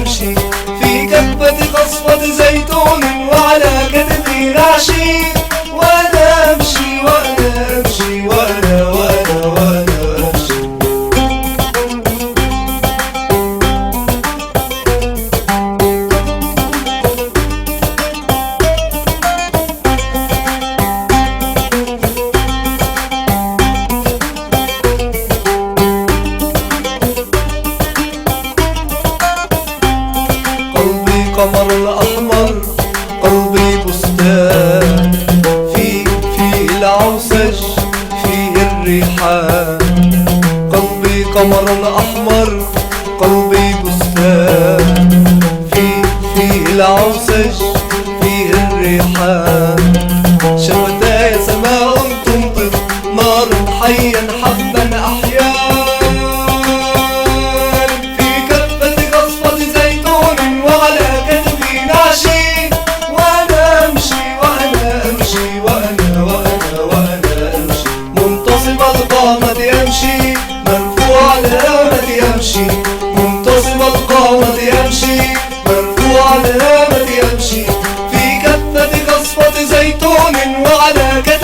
أمشي في كفة قصفة زيتون وعلى كتفي نعشي، وأنا أمشي وأنا أمشي وأنا أمشي. قلبي قمر الأحمر، قلبي بستان في العوسج فيه الريحان. قلبي قمر الأحمر، قلبي بستان في العوسج فيه الريحان. شفتاي سماء تمطر نارا حيا حبا أحيان، في كفة قصفة زيتون وعلى كتفي نعشي، وأنا أمشي وأنا أمشي وأنا أمشي. منتصب القامة يمشي، مرفوع الهامة يمشي، منتصب القامة يمشي، مرفوع الهامة يمشي، في كفة قصفة زيتون وعلى كتفي